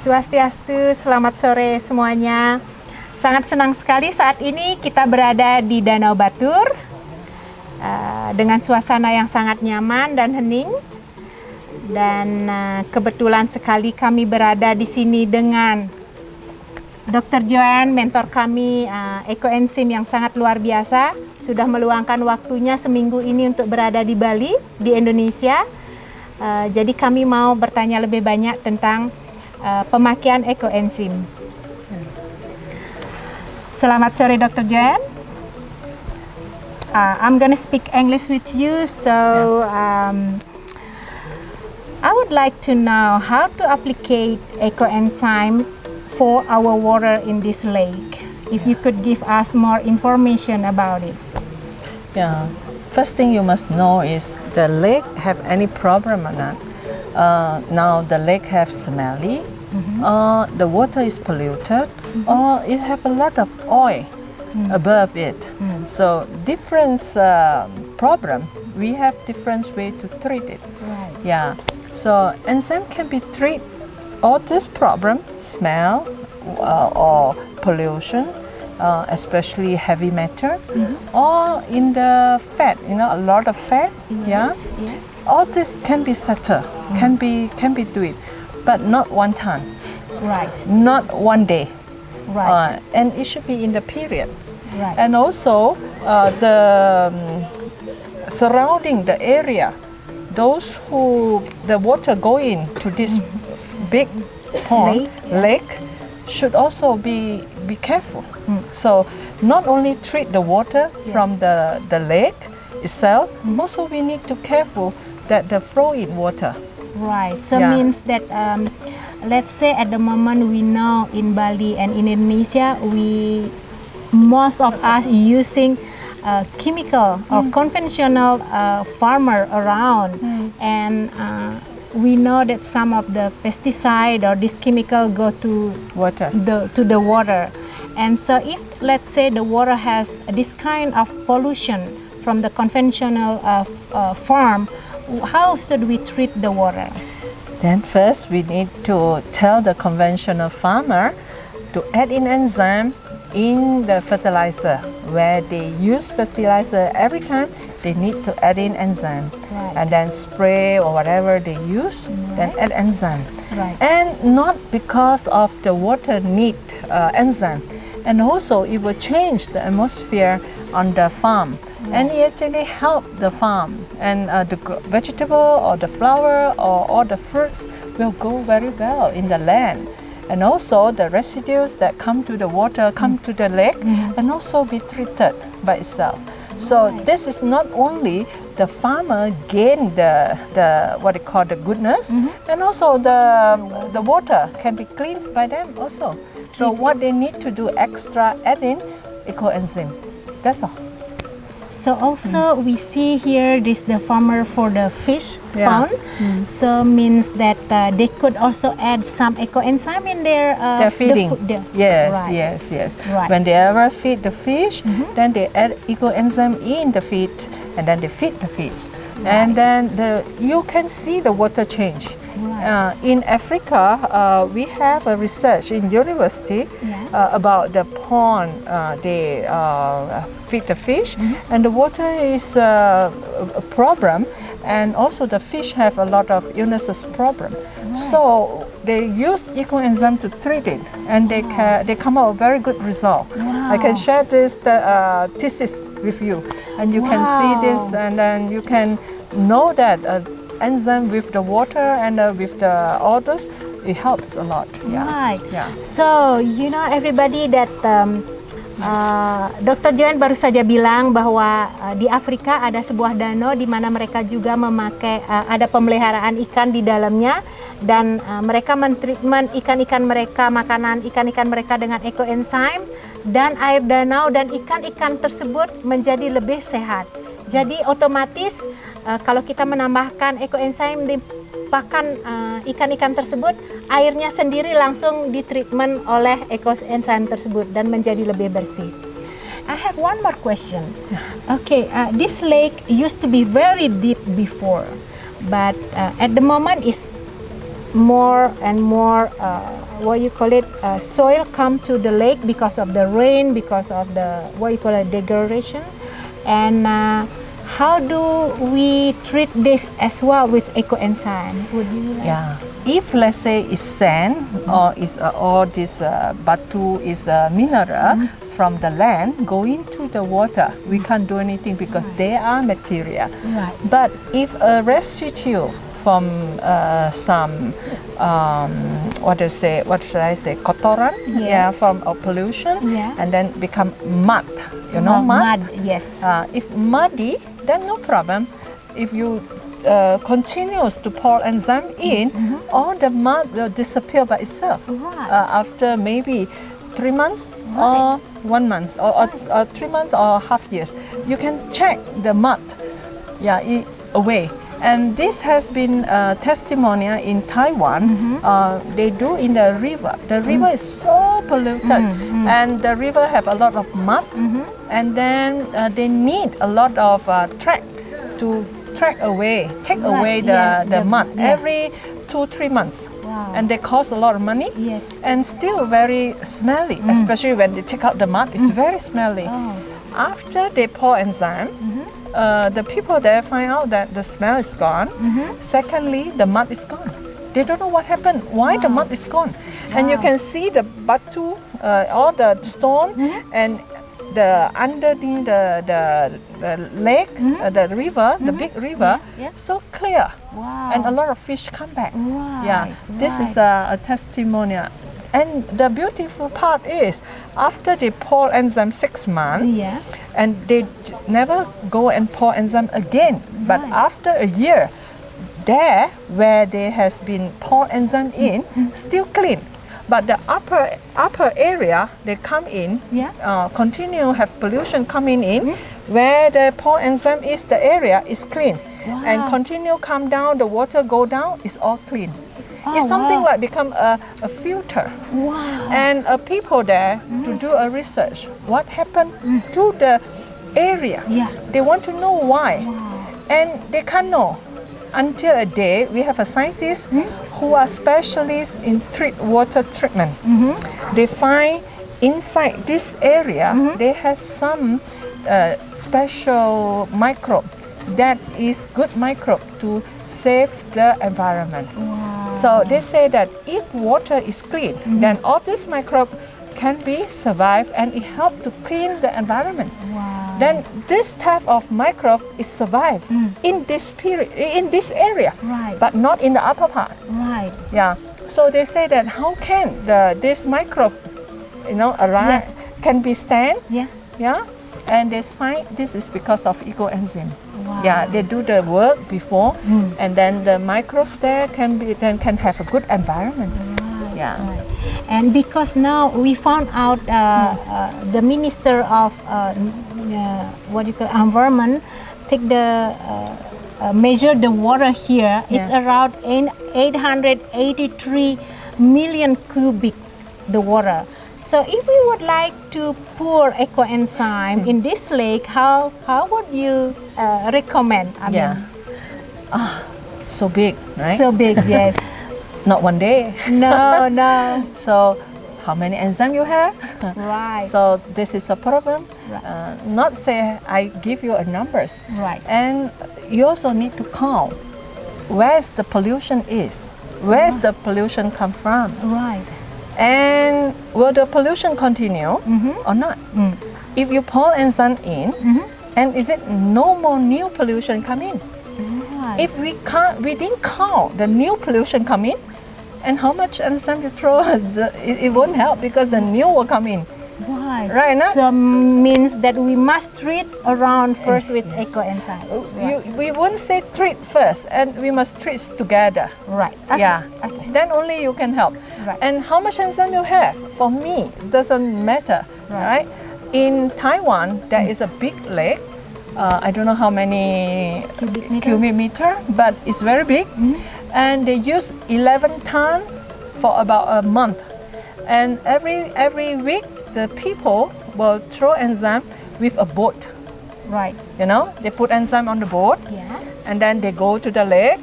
Swastiastu, selamat sore semuanya. Sangat senang sekali saat ini kita berada di Danau Batur dengan suasana yang sangat nyaman dan hening. Dan kebetulan sekali kami berada di sini dengan Dr. Joean, mentor kami, Ecoenzyme yang sangat luar biasa. Sudah meluangkan waktunya seminggu ini untuk berada di Bali, di Indonesia. Jadi kami mau bertanya lebih banyak tentang pemakaian Ecoenzyme. Selamat sore Dr. Joean. I'm gonna speak English with you, so I would like to know how to apply Ecoenzyme for our water in this lake. If you could give us more information about it. Yeah. First thing you must know is the lake have any problem or not. Now the lake have smelly, the water is polluted, or it have a lot of oil above it. So different problem, we have different way to treat it. Right. Yeah. So enzyme can be treat all this problem, smell or pollution, especially heavy metal, or in the fat, a lot of fat. Yes. All this can be settled, can be do it, but not one time. Right. Not one day. Right. And it should be in the period. Right. And also the surrounding the area, those who the water going to this big pond, lake, should also be careful. So not only treat the water from the lake itself, also we need to careful that the flow in water. Right. So means that let's say at the moment we know in Bali and in Indonesia, most of us using chemical or conventional farmer around, and we know that some of the pesticide or this chemical go to Water. to the water. And so if let's say the water has this kind of pollution from the conventional farm, how should we treat the water? Then first we need to tell the conventional farmer to add in enzyme in the fertilizer. Where they use fertilizer every time, they need to add in enzyme. Right. And then spray or whatever they use, then add enzyme. Right. And not because of the water need enzyme. And also it will change the atmosphere on the farm. And it actually help the farm, and the vegetable or the flower or all the fruits will go very well in the land. And also the residues that come to the water, come to the lake, and also be treated by itself. So this is not only the farmer gain the what they call the goodness, and also the water can be cleansed by them also. So what they need to do extra, add in Ecoenzyme. That's all. So also we see here this the farmer for the fish pond. So means that they could also add some Ecoenzyme in their They're feeding. Yes. Right. When they ever feed the fish, then they add Ecoenzyme in the feed, and then they feed the fish. And then you can see the water change. In Africa, we have a research in university about the pond. They feed the fish, and the water is a problem, and also the fish have a lot of illnesses problem. So they use Ecoenzyme to treat it, and they come out a very good result. I can share this thesis with you, and you can see this, and then you can know that enzyme with the water and with the others, it helps a lot. Right. So everybody that Dr. Joean baru saja bilang bahwa di Afrika ada sebuah danau di mana mereka juga memakai ada pemeliharaan ikan di dalamnya, dan mereka mentreatment ikan-ikan mereka, makanan ikan-ikan mereka dengan Ecoenzyme, dan air danau dan ikan-ikan tersebut menjadi lebih sehat. Jadi otomatis kalau kita menambahkan Ecoenzyme di pakan ikan-ikan tersebut, airnya sendiri langsung ditreatment oleh Ecoenzyme tersebut dan menjadi lebih bersih. I have one more question. Okay, this lake used to be very deep before, but at the moment is more and more soil come to the lake because of the rain, because of the degradation. And how do we treat this as well with Ecoenzyme? Would you like? Yeah. If let's say it's sand or is or this Batur is a mineral from the land going to the water, we can't do anything because they are material. Right. But if a residue from some what should I say, kotoran, from a pollution, and then become mud. You know, mud. Yes. If muddy, then no problem. If you continues to pour enzyme in, all the mud will disappear by itself after maybe 3 months or 1 month or 3 months or half years. You can check the mud away. And this has been testimonial in Taiwan. They do in the river. The river is so polluted, and the river have a lot of mud, and then they need a lot of track to take away the mud every 2-3 months. Wow. And they cost a lot of money. Yes. And still very smelly, especially when they take out the mud. It's very smelly. Oh. After they pour enzyme, the people there find out that the smell is gone. Secondly, the mud is gone. They don't know what happened, why the mud is gone. And you can see the Batur, all the stone, and the underneath the lake, the river, the big river, so clear. Wow. And a lot of fish come back. Right. This is a testimonial. And the beautiful part is, after they pour enzyme 6 months, and they never go and pour enzyme again. But after a year, there where they has been poured enzyme in, still clean. But the upper area, they come in, continue have pollution coming in, where the pour enzyme is, the area is clean. And continue come down, the water go down, it's all clean. It's something like become a filter. Wow. And people there to do a research. What happened to the area? They want to know why. And they can't know. Until a day, we have a scientist who are specialists in water treatment. They find inside this area, they have some special microbe that is good microbe to save the environment. So they say that if water is clean, then all this microbe can be survived and it helps to clean the environment. Then this type of microbe is survived in this period, in this area, but not in the upper part. So they say that how can this microbe, arise, can be stand? And they find this is because of Ecoenzyme. They do the work before, and then the microbe there can have a good environment. And because now we found out the Minister of Environment take the measure the water here. It's around 883 million cubic the water. So if we would like to pour Ecoenzyme in this lake, how would you recommend? So big, right? So big, yes. Not one day. No. So how many enzymes you have? So this is a problem. Not say I give you a numbers. And you also need to count where's the pollution is. Where's the pollution come from? And will the pollution continue or not? If you pour enzyme in, and is it no more new pollution come in? If we didn't count the new pollution come in, and how much enzyme you throw, it won't help because the new will come in. Right now? So means that we must treat around first with Ecoenzyme. We won't say treat first, and we must treat together. Then only you can help. And how much enzyme you have, for me, doesn't matter. In Taiwan, there is a big lake. I don't know how many cubic meter, but it's very big. And they use 11 tons for about a month. And every week, the people will throw enzyme with a boat. They put enzyme on the boat, and then they go to the lake,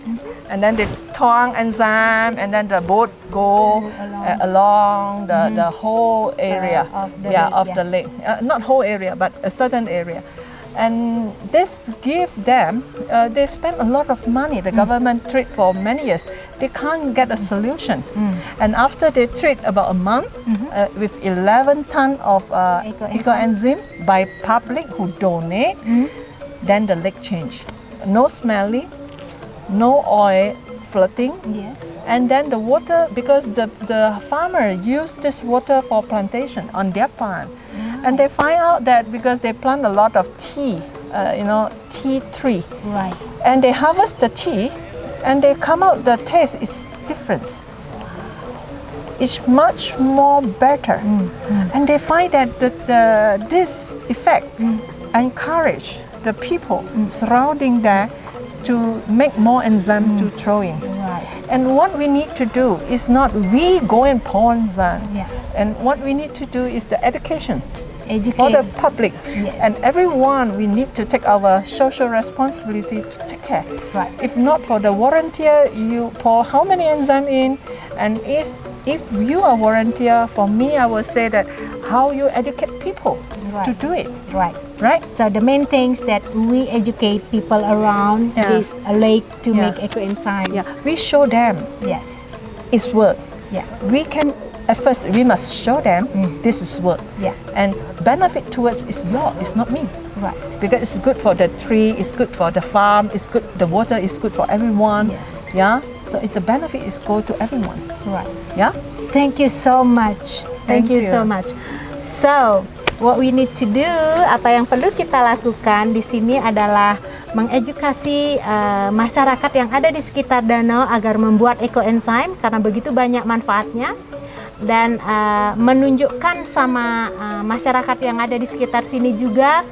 and then they tuang enzyme, and then the boat go along the whole area of the lake, the lake. Not whole area, but a certain area. And this give them, they spend a lot of money. The government treat for many years. They can't get a solution. And after they treat about a month with 11 tons of Ecoenzyme by public who donate, then the lake change. No smelly, no oil floating. Yes. And then the water, because the farmer use this water for plantation on their farm. And they find out that because they plant a lot of tea, tea tree. Right. And they harvest the tea, and they come out, the taste is different. It's much more better. And they find that this effect encourage the people surrounding there to make more enzyme to throw in. Right. And what we need to do is not we go and pour enzyme. Yeah. And what we need to do is the education. Educate. For the public. Yes. And everyone, we need to take our social responsibility to take care. Right. If not for the volunteer, you pour how many enzyme in, and if you are volunteer, for me, I will say that how you educate people to do it. Right. Right? So the main things that we educate people around this lake to make Ecoenzyme. Yeah. We show them Yes. it's work. Yeah. We can, at first, we must show them this is work. Yeah. And benefit towards is yours, it's not me. Right. Because it's good for the tree, it's good for the farm, it's good, the water is good for everyone. Yes. Yeah. So the benefit is go to everyone. Right. Yeah. Thank you so much. Thank you so much. So, what we need to do, apa yang perlu kita lakukan di sini adalah mengedukasi masyarakat yang ada di sekitar danau agar membuat Ecoenzyme karena begitu banyak manfaatnya, dan menunjukkan sama masyarakat yang ada di sekitar sini juga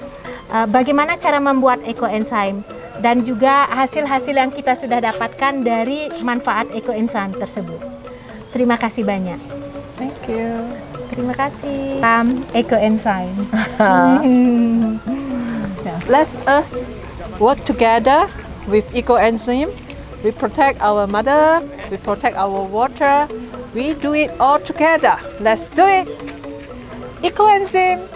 bagaimana cara membuat Ecoenzyme dan juga hasil-hasil yang kita sudah dapatkan dari manfaat Ecoenzyme tersebut. Terima kasih banyak. Thank you. Terima kasih. Ecoenzyme. Let us work together with Ecoenzyme. We protect our mother, we protect our water. We do it all together. Let's do it. Ecoenzyme.